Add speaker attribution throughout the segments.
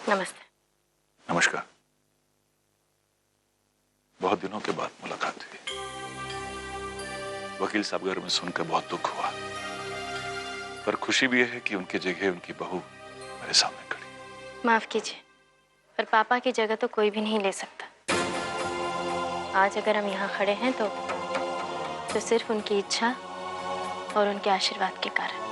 Speaker 1: नमस्ते।
Speaker 2: नमस्कार। बहुत दिनों के बाद मुलाकात हुई। वकील साहब घर में सुनकर बहुत दुख हुआ, पर खुशी भी है कि उनकी जगह उनकी बहू मेरे सामने खड़ी।
Speaker 1: माफ कीजिए, पर पापा की जगह तो कोई भी नहीं ले सकता। आज अगर हम यहाँ खड़े हैं तो सिर्फ उनकी इच्छा और उनके आशीर्वाद के कारण।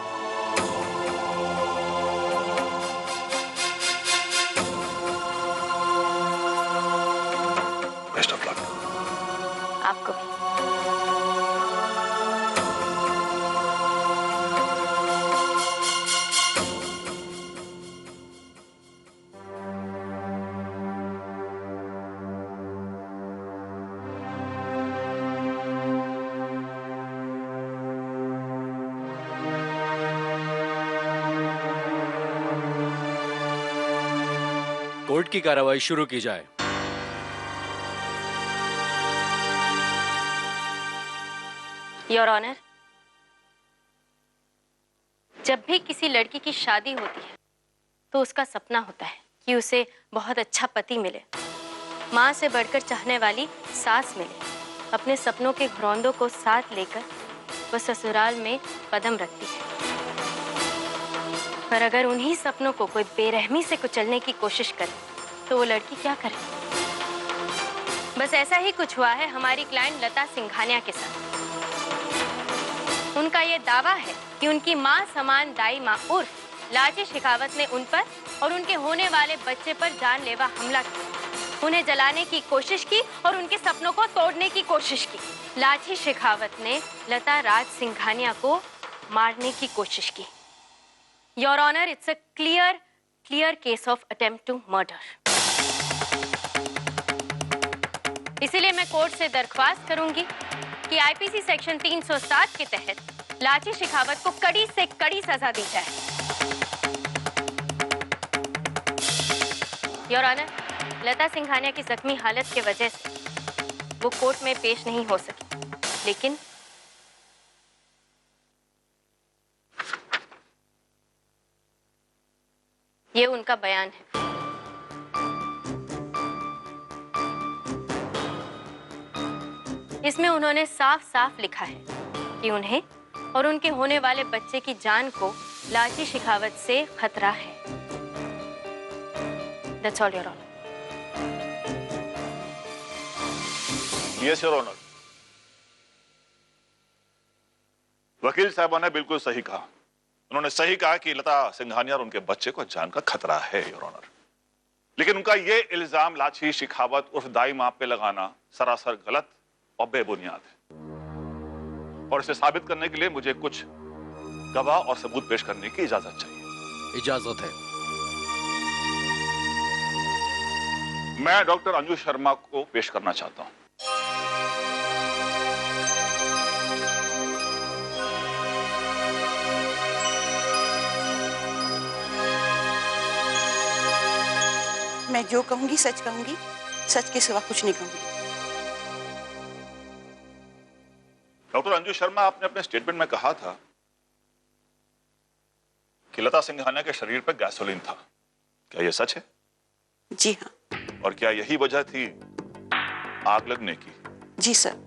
Speaker 2: Best of luck.
Speaker 1: आपको भी।
Speaker 3: कोर्ट की कार्रवाई शुरू की जाए।
Speaker 1: योर ऑनर, जब भी किसी लड़की की शादी होती है तो उसका सपना होता है कि उसे बहुत अच्छा पति मिले, माँ से बढ़कर चाहने वाली सास मिले। अपने सपनों के घरौंदों को साथ लेकर वह ससुराल में कदम रखती है। पर अगर उन्हीं सपनों को कोई बेरहमी से कुचलने की कोशिश करे तो वो लड़की क्या करे? बस ऐसा ही कुछ हुआ है हमारी क्लाइंट लता सिंघानिया के साथ। उनका ये दावा है कि उनकी मां समान दाई मां उर्फ लाची शेखावत ने उन पर और उनके होने वाले बच्चे पर जानलेवा हमला किया, उन्हें जलाने की कोशिश की और उनके सपनों को तोड़ने की कोशिश की। लाची शेखावत ने लता राज सिंघानिया को मारने की कोशिश की। Your honour, it's a clear case of attempt to murder. इसीलिए मैं कोर्ट से दरख्वास्त करूंगी कि आईपीसी सेक्शन 307 के तहत लाची शेखावत को कड़ी से कड़ी सजा दी जाए। योर ऑनर, लता सिंघानिया की जख्मी हालत की वजह से वो कोर्ट में पेश नहीं हो सकी, लेकिन ये उनका बयान है। इसमें उन्होंने साफ साफ लिखा है कि उन्हें और उनके होने वाले बच्चे की जान को लाची शेखावत से खतरा है। That's all, Your Honor.
Speaker 2: Yes, Your Honor. वकील साहबा ने बिल्कुल सही कहा। उन्होंने सही कहा कि लता सिंघानिया और उनके बच्चे को जान का खतरा है, योर ऑनर। लेकिन उनका यह इल्जाम लाची शेखावत उर्फ दाई मां पे लगाना सरासर गलत और बेबुनियाद है, और इसे साबित करने के लिए मुझे कुछ गवाह और सबूत पेश करने की इजाजत चाहिए।
Speaker 3: इजाजत है।
Speaker 2: मैं डॉक्टर अंजू शर्मा को पेश करना चाहता हूं।
Speaker 4: मैं जो कहूंगी सच कहूंगी, सच के सिवा कुछ नहीं कहूंगी।
Speaker 2: डॉक्टर अंजू शर्मा, आपने अपने स्टेटमेंट में कहा था कि लता सिंघानिया के शरीर पर गैसोलीन था। क्या यह सच है?
Speaker 4: जी हाँ।
Speaker 2: और क्या यही वजह थी आग लगने की?
Speaker 4: जी सर।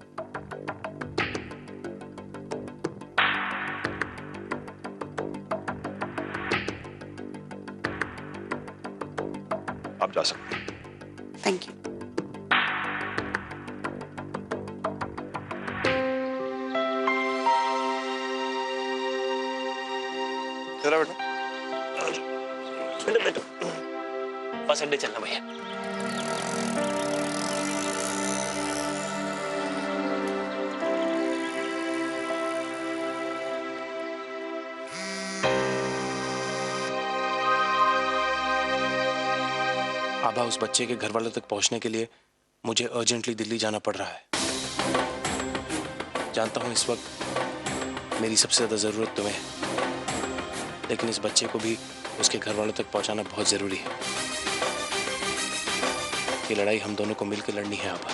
Speaker 2: आप जा सकते हैं।
Speaker 4: Thank you.
Speaker 5: चलो बेटा, बेटा बेटा बस अड्डे चलना भैया।
Speaker 6: आभा, उस बच्चे के घर वालों तक पहुंचने के लिए मुझे अर्जेंटली दिल्ली जाना पड़ रहा है। जानता हूं इस वक्त मेरी सबसे ज्यादा जरूरत तुम्हें है, लेकिन इस बच्चे को भी उसके घर वालों तक पहुंचाना बहुत जरूरी है। ये लड़ाई हम दोनों को मिलकर लड़नी है आभा।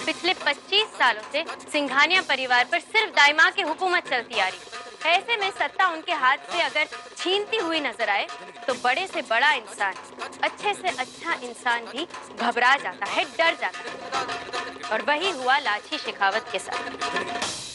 Speaker 1: पिछले 25 सालों से सिंघानिया परिवार पर सिर्फ दाई मां की हुकूमत चलती आ रही थी। ऐसे में सत्ता उनके हाथ से अगर छीनती हुई नजर आए तो बड़े से बड़ा इंसान, अच्छे से अच्छा इंसान भी घबरा जाता है, डर जाता है। और वही हुआ लाची शेखावत के साथ।